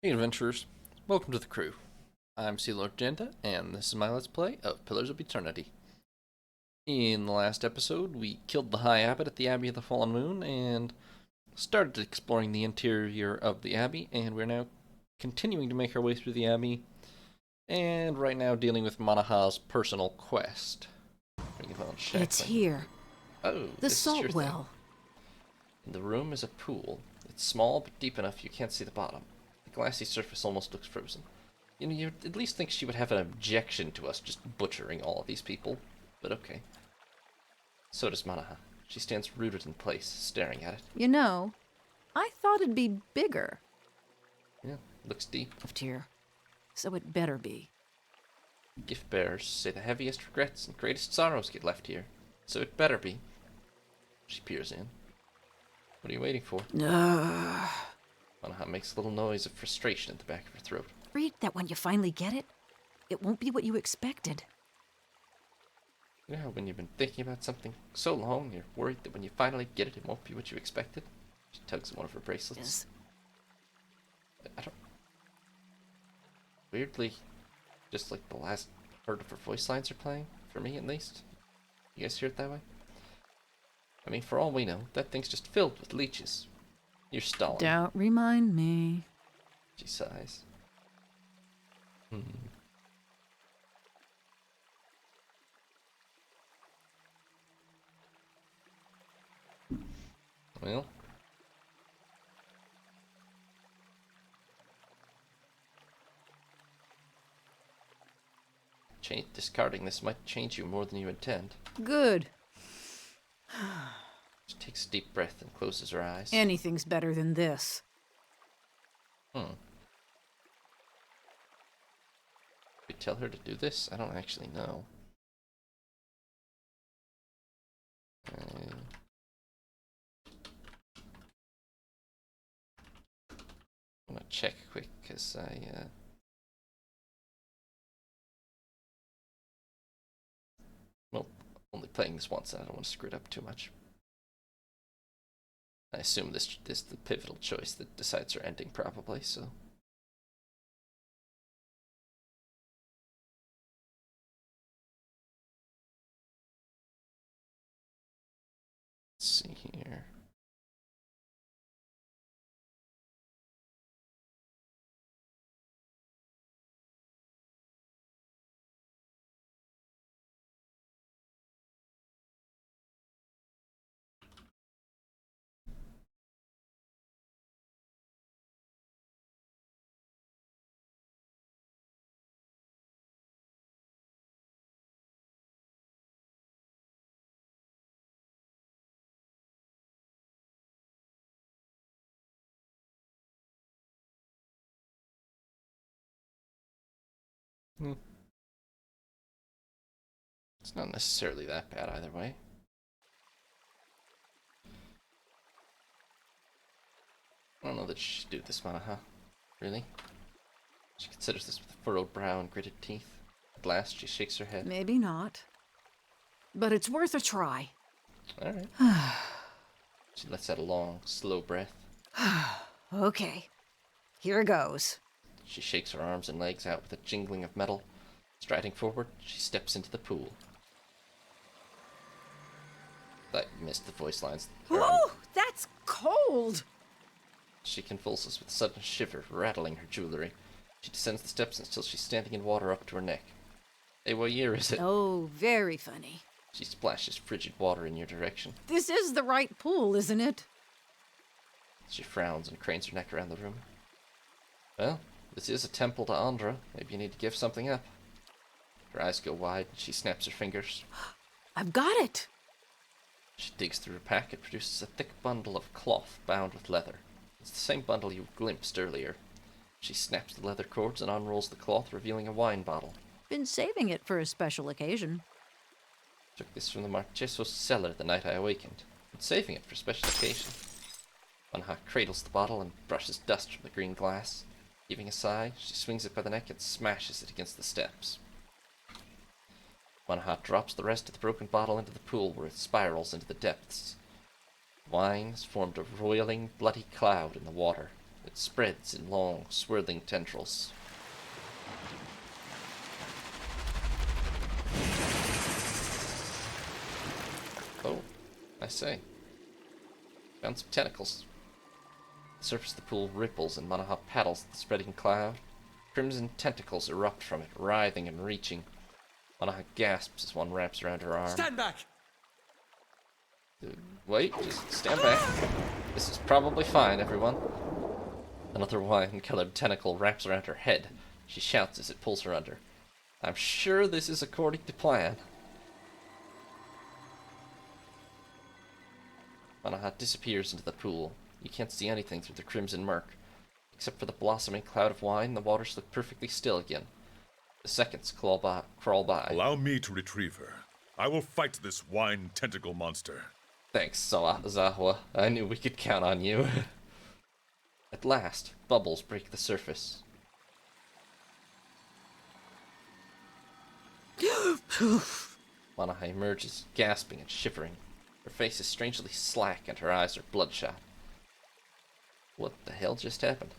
Hey adventurers, welcome to the crew. I'm Sea Lord Jenda, and this is my Let's Play of Pillars of Eternity. In the last episode, we killed the High Abbot at the Abbey of the Fallen Moon, and started exploring the interior of the Abbey, and we're now continuing to make our way through the Abbey, and right now dealing with Maneha's personal quest. It's here. Oh, The this is salt your thing. well. In the room is a pool. It's small, but deep enough you can't see the bottom. The glassy surface almost looks frozen. You know, you'd at least think she would have an objection to us just butchering all of these people, but okay. So does Maneha. She stands rooted in place, staring at it. You know, I thought it'd be bigger. Yeah, looks deep. Left here. So it better be. Gift bearers say the heaviest regrets and greatest sorrows get left here, so it better be. She peers in. What are you waiting for? Ugh. Maneha makes a little noise of frustration at the back of her throat. Read that when you finally get it, it won't be what you expected. You know how when you've been thinking about something so long, you're worried that when you finally get it, it won't be what you expected? She tugs at one of her bracelets. Yes. I don't... Weirdly, just like the last part of her voice lines are playing, for me at least. You guys hear it that way? I mean, for all we know, that thing's just filled with leeches. You're stalling. Don't remind me. She sighs. Well. Discarding this might change you more than you intend. Good. She takes a deep breath and closes her eyes. Anything's better than this. We tell her to do this? I don't actually know. I'm gonna check quick, because well, only playing this once, and I don't want to screw it up too much. I assume this is the pivotal choice that decides her ending, probably, so... Let's see here. It's not necessarily that bad either way. I don't know that she should do this, Maneha. Really? She considers this with a furrowed brow and gritted teeth. At last, she shakes her head. Maybe not. But it's worth a try. Alright. She lets out a long, slow breath. Okay. Here goes. She shakes her arms and legs out with a jingling of metal. Striding forward, she steps into the pool. I missed the voice lines. Ooh, that's cold! She convulses with a sudden shiver, rattling her jewelry. She descends the steps until she's standing in water up to her neck. Hey, what year is it? Oh, very funny. She splashes frigid water in your direction. This is the right pool, isn't it? She frowns and cranes her neck around the room. Well, this is a temple to Andra. Maybe you need to give something up. Her eyes go wide and she snaps her fingers. I've got it! She digs through her pack and produces a thick bundle of cloth bound with leather. It's the same bundle you glimpsed earlier. She snaps the leather cords and unrolls the cloth, revealing a wine bottle. Been saving it for a special occasion. Took this from the Marcheso's cellar the night I awakened. Been saving it for special occasion. Maneha cradles the bottle and brushes dust from the green glass. Heaving a sigh, she swings it by the neck and smashes it against the steps. Maneha drops the rest of the broken bottle into the pool where it spirals into the depths. Wine has formed a roiling, bloody cloud in the water. It spreads in long, swirling tendrils. Oh, I say. Found some tentacles. The surface of the pool ripples and Maneha paddles the spreading cloud. Crimson tentacles erupt from it, writhing and reaching. Maneha gasps as one wraps around her arm. Stand back! Wait, just stand back. This is probably fine, everyone. Another wine-colored tentacle wraps around her head. She shouts as it pulls her under. I'm sure this is according to plan. Maneha disappears into the pool. You can't see anything through the crimson murk. Except for the blossoming cloud of wine, the waters look perfectly still again. The seconds crawl by. Allow me to retrieve her. I will fight this wine tentacle monster. Thanks, Zahwa. I knew we could count on you. At last, bubbles break the surface. Maneha emerges, gasping and shivering. Her face is strangely slack and her eyes are bloodshot. What the hell just happened?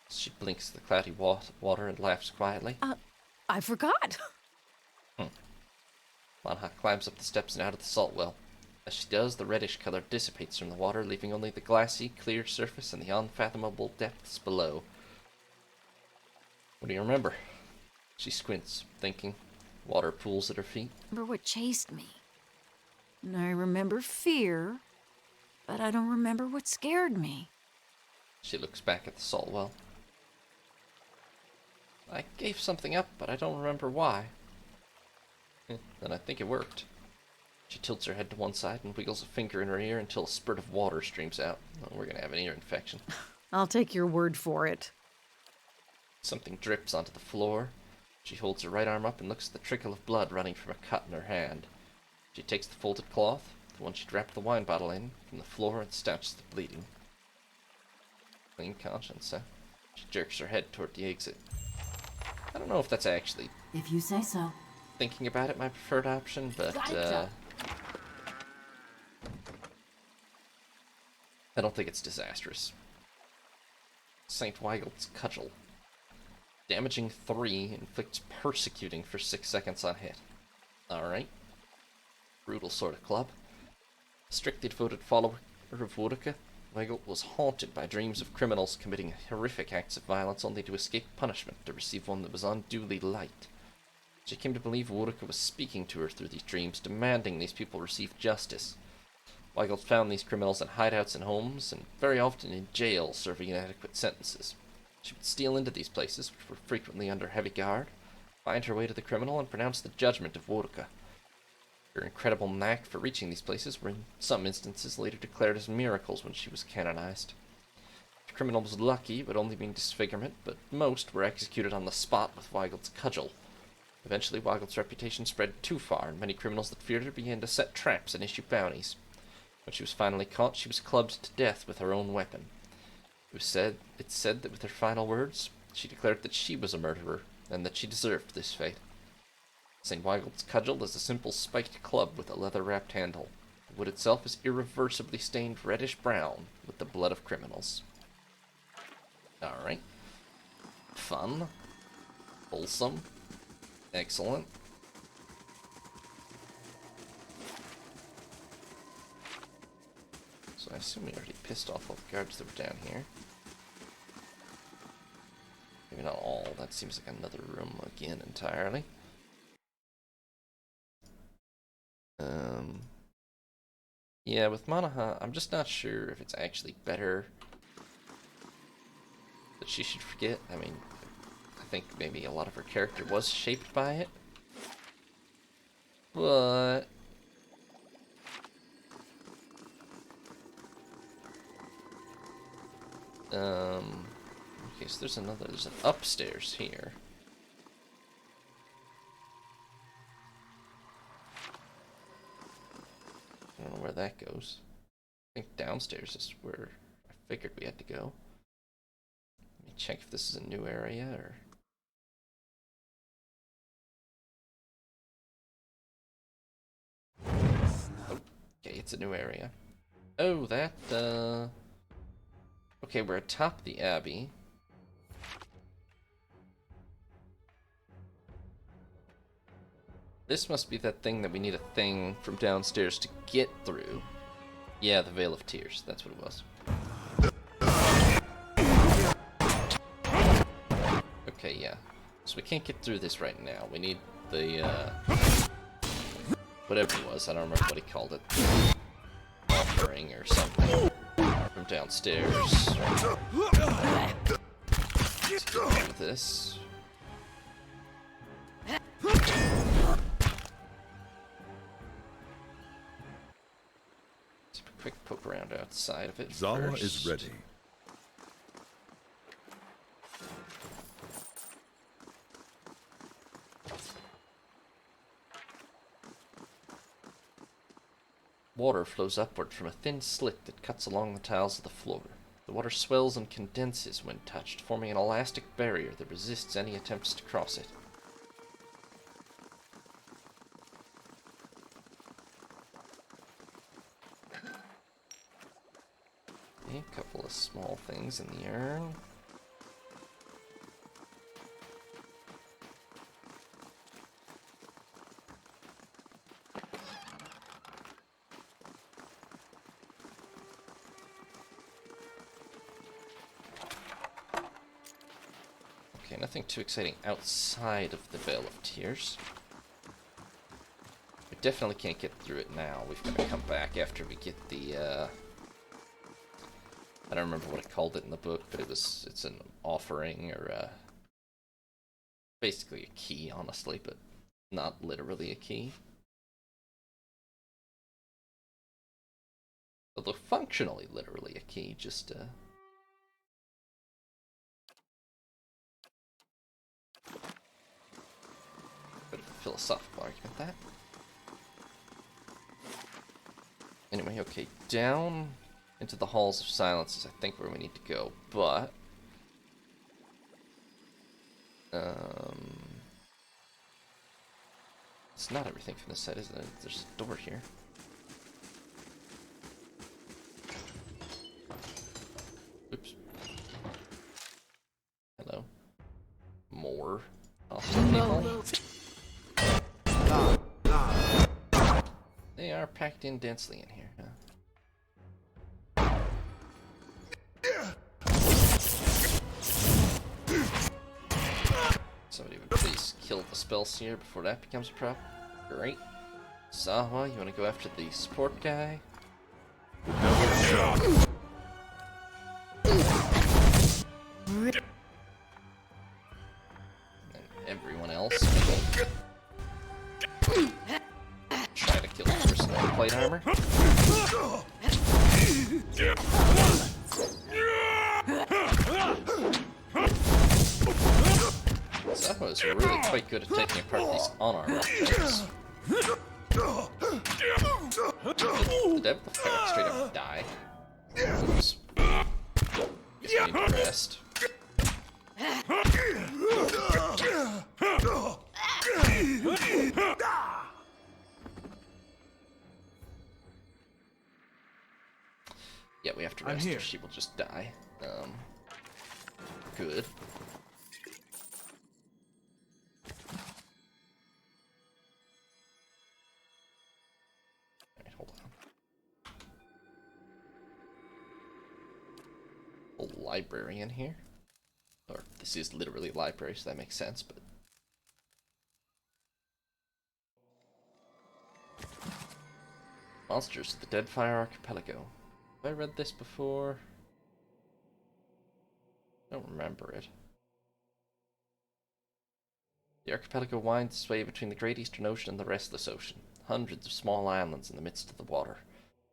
She blinks the cloudy water and laughs quietly. I forgot. Maneha climbs up the steps and out of the salt well. As she does, the reddish color dissipates from the water, leaving only the glassy, clear surface and the unfathomable depths below. What do you remember? She squints, thinking. Water pools at her feet. Remember what chased me. And I remember fear, but I don't remember what scared me. She looks back at the salt well. I gave something up, but I don't remember why. Then I think it worked. She tilts her head to one side and wiggles a finger in her ear until a spurt of water streams out. Oh, we're gonna have an ear infection. I'll take your word for it. Something drips onto the floor. She holds her right arm up and looks at the trickle of blood running from a cut in her hand. She takes the folded cloth, the one she'd wrapped the wine bottle in, from the floor and stanches the bleeding. Clean conscience, huh? She jerks her head toward the exit. I don't know if that's actually, If you say so. thinking about it, my preferred option, but, I don't think it's disastrous. St. Weigel's Cudgel. Damaging 3, inflicts persecuting for 6 seconds on hit. Alright. Brutal sort of club. Strictly devoted follower of Wodaka, Weigel was haunted by dreams of criminals committing horrific acts of violence only to escape punishment, to receive one that was unduly light. She came to believe Wodaka was speaking to her through these dreams, demanding these people receive justice. Weigel found these criminals in hideouts and homes, and very often in jail, serving inadequate sentences. She would steal into these places, which were frequently under heavy guard, find her way to the criminal, and pronounce the judgment of Wodaka. Her incredible knack for reaching these places were in some instances later declared as miracles when she was canonized. The criminal was lucky, it would only mean disfigurement, but most were executed on the spot with Weigel's cudgel. Eventually, Weigel's reputation spread too far, and many criminals that feared her began to set traps and issue bounties. When she was finally caught, she was clubbed to death with her own weapon. It's said that with her final words, she declared that she was a murderer, and that she deserved this fate. St. Weigel's cudgel is a simple spiked club with a leather-wrapped handle. The wood itself is irreversibly stained reddish-brown with the blood of criminals. Alright. Fun. Wholesome. Excellent. So I assume we already pissed off all the guards that were down here. Maybe not all. That seems like another room again entirely. Yeah, with Maneha, I'm just not sure if it's actually better that she should forget. I mean, I think maybe a lot of her character was shaped by it. But okay, so there's an upstairs here. I don't know where that goes. I think downstairs is where I figured we had to go. Let me check if this is a new area or... Okay, it's a new area. Oh, that, Okay, we're atop the Abbey. This must be that thing that we need a thing from downstairs to get through. Yeah, the Veil of Tears. That's what it was. Okay, yeah. So we can't get through this right now. We need the, whatever it was. I don't remember what he called it. Offering or something. From downstairs. Let's get on with this. Quick poke around outside of it. Zala first. is ready. Water flows upward from a thin slit that cuts along the tiles of the floor. The water swells and condenses when touched, forming an elastic barrier that resists any attempts to cross it. A couple of small things in the urn. Okay, nothing too exciting outside of the Veil of Tears. We definitely can't get through it now. We've got to come back after we get the, I don't remember what it called it in the book, but it's an offering or basically a key, honestly, but not literally a key. Although functionally literally a key, just bit of a philosophical argument, that. Anyway, okay, down into the Halls of Silence is, I think, where we need to go, but it's not everything from this side, is it? There's a door here. Oops. Hello. More hostile people. They are packed in densely in here, huh? Somebody would please kill the spellseer before that becomes a problem. Great. Sawa, you want to go after the support guy? And everyone else will try to kill the person with plate armor. Sawa is really quite good at taking apart these unarmed objects. The Devil of Fire straight up die. Oops. Get me rest. Yeah, we have to rest or she will just die. Good. Alright, hold on. Whole library in here. Or, this is literally a library, so that makes sense, but... Monsters of the Deadfire Archipelago. Have I read this before? I don't remember it. The archipelago winds its way between the Great Eastern Ocean and the Restless Ocean. Hundreds of small islands in the midst of the water.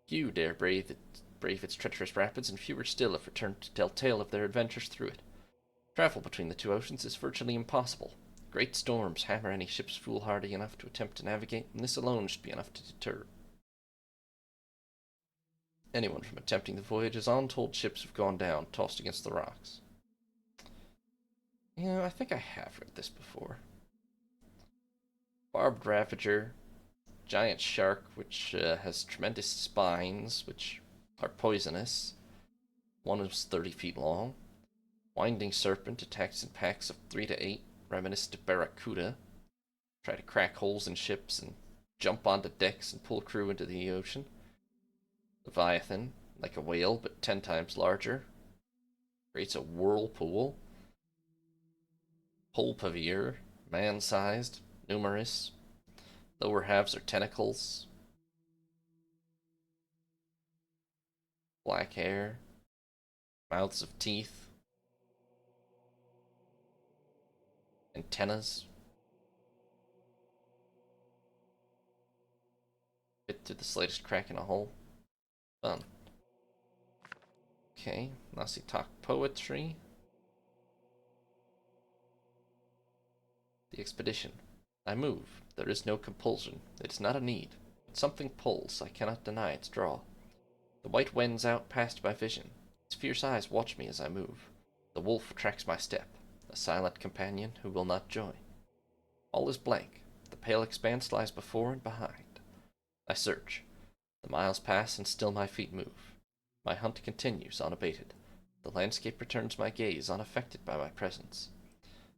Few dare brave its treacherous rapids, and fewer still have returned to tell tale of their adventures through it. Travel between the two oceans is virtually impossible. Great storms hammer any ships foolhardy enough to attempt to navigate, and this alone should be enough to deter anyone from attempting the voyage, as untold ships have gone down, tossed against the rocks. You know, I think I have read this before. Barbed Ravager, giant shark which has tremendous spines which are poisonous, One is 30 feet long. Winding serpent attacks in packs of 3 to 8, reminiscent of barracuda. Try to crack holes in ships and jump onto decks and pull crew into the ocean. Leviathan, like a whale but 10 times larger. Creates a whirlpool. Polpavir, man-sized, numerous. Lower halves are tentacles. Black hair. Mouths of teeth. Antennas. Fit through the slightest crack in a hole. Fun. Okay, Nasi talk poetry. The expedition. I move. There is no compulsion. It is not a need. But something pulls. I cannot deny its draw. The white wends out past my vision. Its fierce eyes watch me as I move. The wolf tracks my step. A silent companion who will not join. All is blank. The pale expanse lies before and behind. I search. The miles pass and still my feet move. My hunt continues unabated. The landscape returns my gaze unaffected by my presence.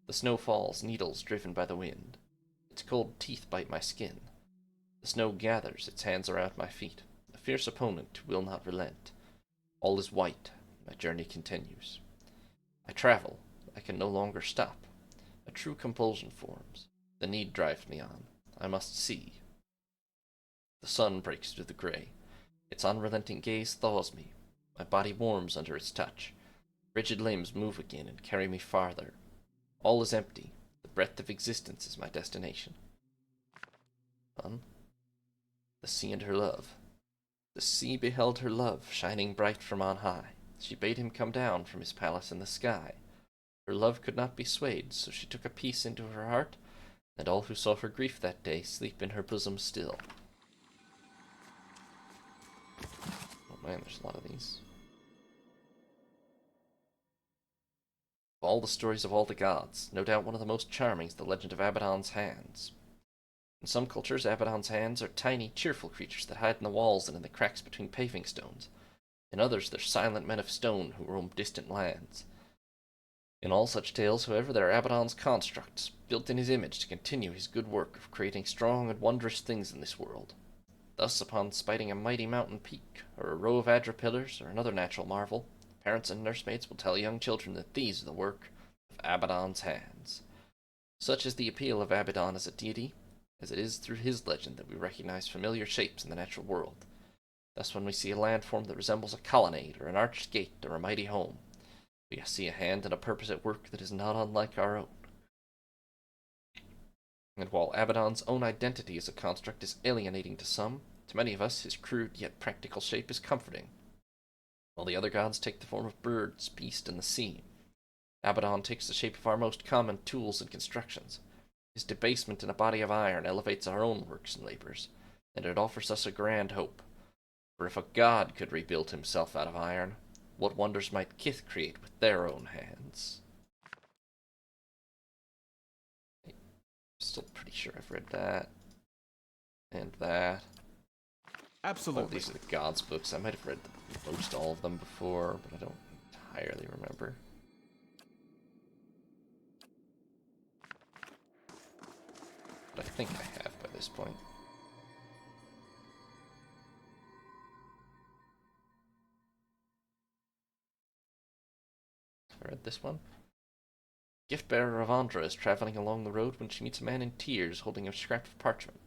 The snow falls, needles driven by the wind. Its cold teeth bite my skin. The snow gathers, its hands around my feet. A fierce opponent who will not relent. All is white. My journey continues. I travel. I can no longer stop. A true compulsion forms. The need drives me on. I must see. The sun breaks through the gray. Its unrelenting gaze thaws me. My body warms under its touch. Rigid limbs move again and carry me farther. All is empty. The breadth of existence is my destination. Fun. The sea and her love. The sea beheld her love, shining bright from on high. She bade him come down from his palace in the sky. Her love could not be swayed, so she took a peace into her heart, and all who saw her grief that day sleep in her bosom still. Oh man, there's a lot of these. Of all the stories of all the gods, no doubt one of the most charming is the legend of Abaddon's hands. In some cultures, Abaddon's hands are tiny, cheerful creatures that hide in the walls and in the cracks between paving stones. In others, they're silent men of stone who roam distant lands. In all such tales, however, there are Abaddon's constructs, built in his image to continue his good work of creating strong and wondrous things in this world. Thus, upon spiting a mighty mountain peak, or a row of Adra pillars, or another natural marvel, parents and nursemaids will tell young children that these are the work of Abaddon's hands. Such is the appeal of Abaddon as a deity, as it is through his legend that we recognize familiar shapes in the natural world. Thus, when we see a landform that resembles a colonnade, or an arched gate, or a mighty home, we see a hand and a purpose at work that is not unlike our own. And while Abaddon's own identity as a construct is alienating to some, to many of us his crude yet practical shape is comforting. While the other gods take the form of birds, beast, and the sea, Abaddon takes the shape of our most common tools and constructions. His debasement in a body of iron elevates our own works and labors, and it offers us a grand hope. For if a god could rebuild himself out of iron, what wonders might Kith create with their own hands? I'm still pretty sure I've read that. And that. Absolutely. Oh, these are the gods books. I might have read most all of them before, but I don't entirely remember. But I think I have by this point. Have I read this one? Gift-bearer Ravandra is traveling along the road when she meets a man in tears holding a scrap of parchment.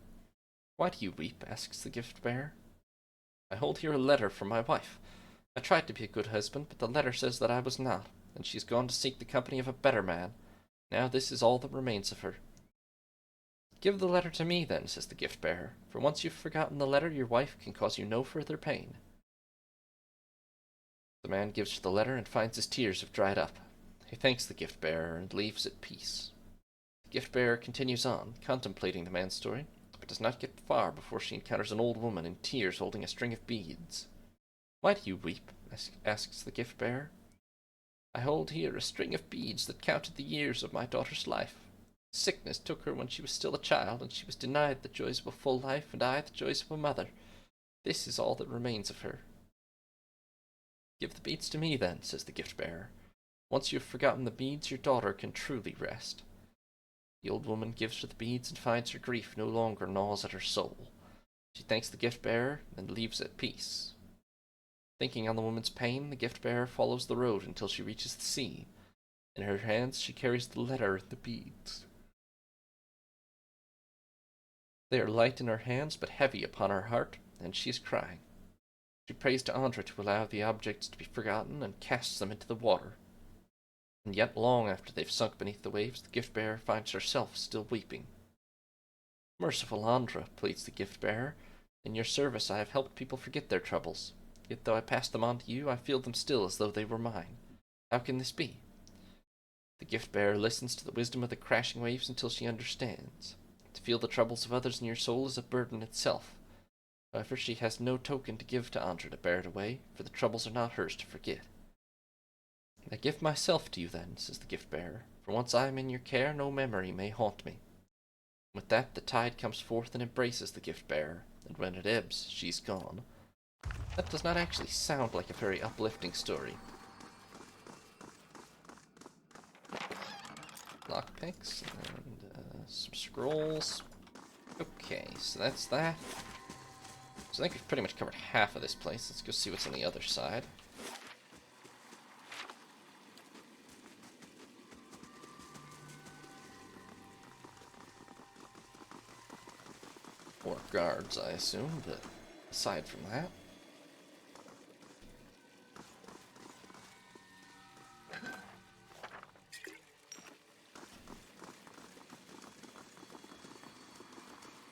Why do you weep? Asks the gift-bearer. I hold here a letter from my wife. I tried to be a good husband, but the letter says that I was not, and she's gone to seek the company of a better man. Now this is all that remains of her. Give the letter to me, then, says the gift-bearer, for once you've forgotten the letter, your wife can cause you no further pain. The man gives her the letter and finds his tears have dried up. He thanks the gift-bearer and leaves at peace. The gift-bearer continues on, contemplating the man's story, but does not get far before she encounters an old woman in tears holding a string of beads. Why do you weep? Asks the gift-bearer. I hold here a string of beads that counted the years of my daughter's life. Sickness took her when she was still a child, and she was denied the joys of a full life, and I the joys of a mother. This is all that remains of her. Give the beads to me then, says the gift bearer. Once you have forgotten the beads, your daughter can truly rest. The old woman gives her the beads and finds her grief no longer gnaws at her soul. She thanks the gift bearer and leaves at peace. Thinking on the woman's pain, the gift bearer follows the road until she reaches the sea. In her hands she carries the letter and the beads. They are light in her hands but heavy upon her heart, and she is crying. She prays to Andra to allow the objects to be forgotten and casts them into the water. And yet long after they've sunk beneath the waves, the gift-bearer finds herself still weeping. Merciful Andra, pleads the gift-bearer, in your service I have helped people forget their troubles. Yet though I pass them on to you, I feel them still as though they were mine. How can this be? The gift-bearer listens to the wisdom of the crashing waves until she understands. To feel the troubles of others in your soul is a burden itself. However, she has no token to give to Andra to bear it away, for the troubles are not hers to forget. I give myself to you then, says the gift-bearer, for once I am in your care, no memory may haunt me. With that, the tide comes forth and embraces the gift-bearer, and when it ebbs, she's gone. That does not actually sound like a very uplifting story. Lockpicks, and some scrolls. Okay, so that's that. So I think we've pretty much covered half of this place. Let's go see what's on the other side. More guards, I assume, but aside from that...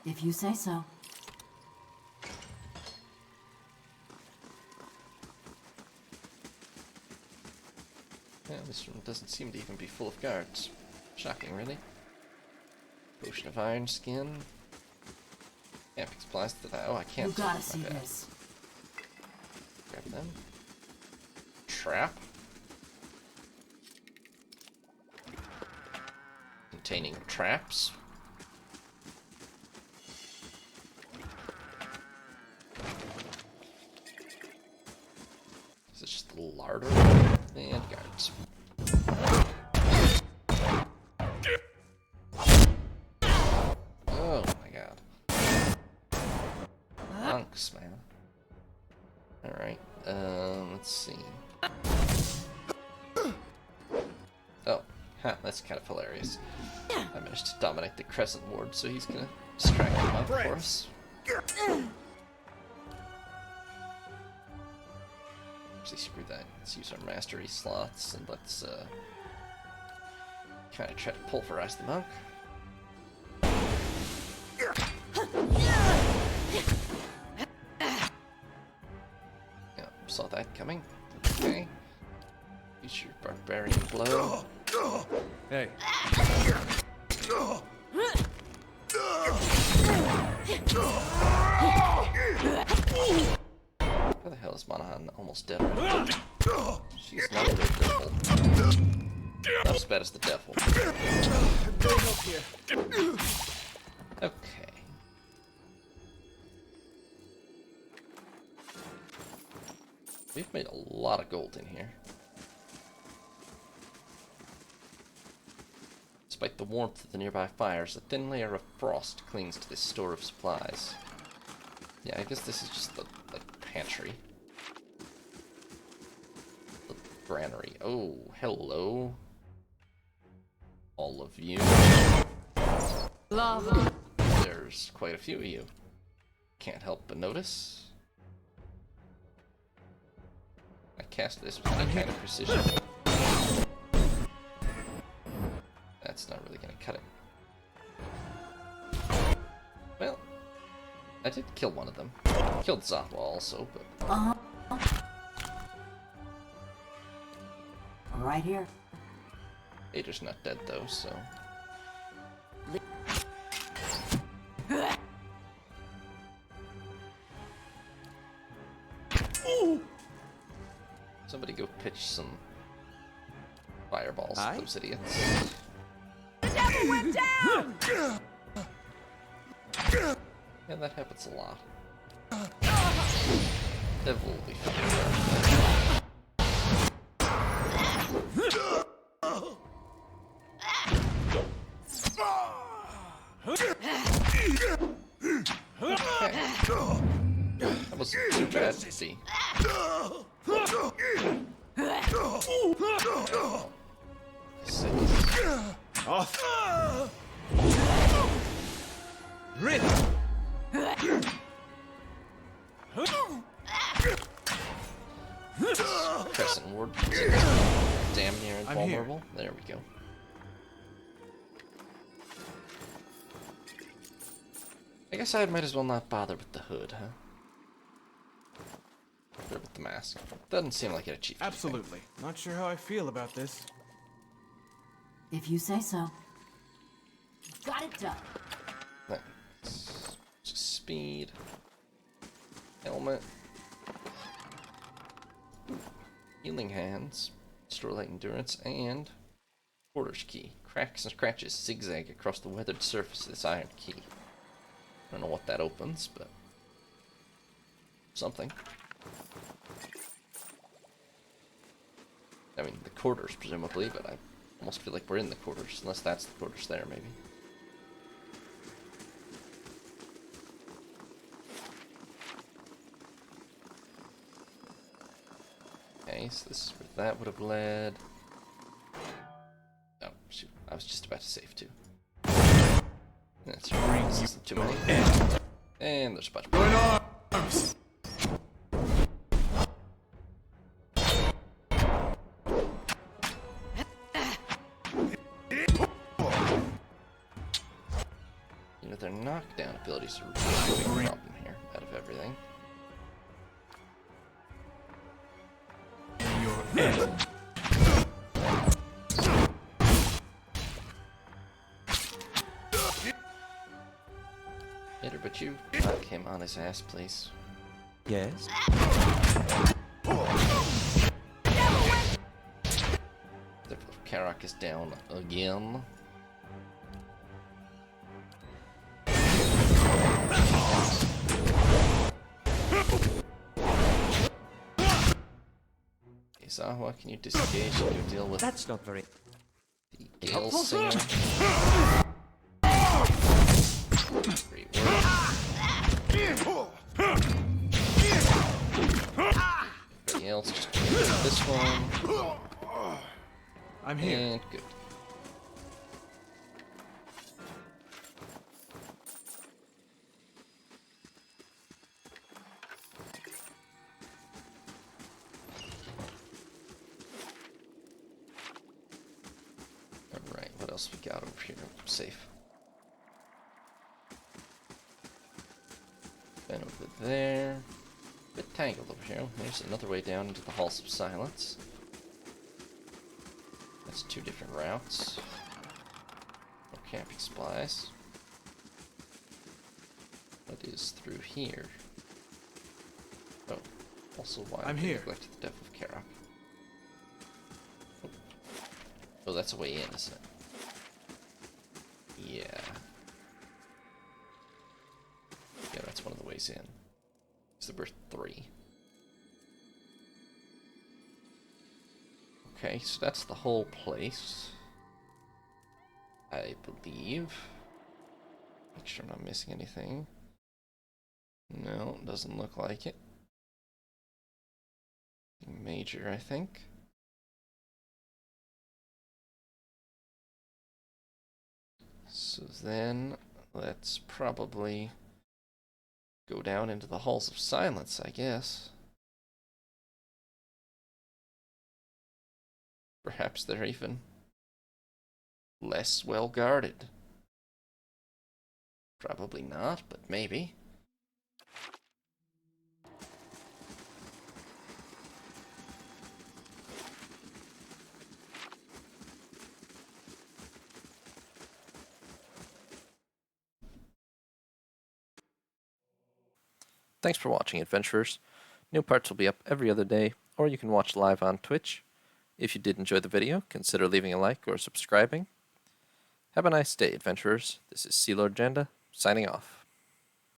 If you say so. Yeah, this room doesn't seem to even be full of guards. Shocking, really. Potion of iron skin. Camping supplies to that. Oh, I can't. You gotta see this. Grab them. Trap. Containing traps. Is this just the larder? And guards. Oh my god. Monks, man. Alright, let's see. Oh, ha, that's kind of hilarious. I managed to dominate the Crescent Ward, so he's gonna distract him up for us. Actually, screw that. Let's use our mastery slots and let's kind of try to pulverize the monk. Yeah, saw that coming. Okay. Use your barbarian blow. Hey. How the hell is Maneha almost dead already? She's not very critical. Not as bad as the devil. Okay. We've made a lot of gold in here. Despite the warmth of the nearby fires, a thin layer of frost clings to this store of supplies. Yeah, I guess this is just the pantry. The granary. Oh, hello. All of you. Lava. There's quite a few of you. Can't help but notice. I cast this with any kind of precision. That's not really gonna cut it. Well, I did kill one of them. Killed Zappa also, but... Right here. Vader's not dead though, so... Somebody go pitch some fireballs at those idiots. The devil went down! Yeah, that happens a lot. Devil will be fine. That was too bad to see. Crescent ward. Damn near invulnerable. There we go. I guess I might as well not bother with the hood, huh? Or with the mask. Doesn't seem like it achieved anything. Absolutely. Not sure how I feel about this. If you say so. Got it done. Thanks. Just speed. Helmet. Healing hands. Restore light endurance. And quarters key. Cracks and scratches zigzag across the weathered surface of this iron key. I don't know what that opens, but something. I mean, the quarters, presumably, but I almost feel like we're in the quarters, unless that's the quarters there, maybe. Okay, so this is where that would have led. Oh, shoot. I was just about to save, too. That's right. This isn't too many. And there's a bunch more. You know, their knockdown abilities are really a big problem here, out of everything. Later, but you knock him on his ass, please. Yes? The Karak is down again. Okay, Zahwa, can you disengage and you deal with That's not very... the Gale Singer? Great work. Everybody else, just get rid of this one. I'm here. And good. Alright, what else we got over here? Safe. Then over there. A bit tangled over here. There's another way down into the Halls of Silence. That's two different routes. More camping supplies. What is through here? Oh, also why I'm I here. neglected the Death of Karak. Oh, that's a way in, isn't it? Yeah. Yeah, that's one of the ways in. So there were 3. Okay, so that's the whole place. I believe. Make sure I'm not missing anything. No, doesn't look like it. Major, I think. So then, let's probably go down into the Halls of Silence, I guess. Perhaps they're even less well guarded. Probably not, but maybe. Thanks for watching, adventurers. New parts will be up every other day, or you can watch live on Twitch. If you did enjoy the video, consider leaving a like or subscribing. Have a nice day, adventurers. This is Sea Lord Janda, signing off.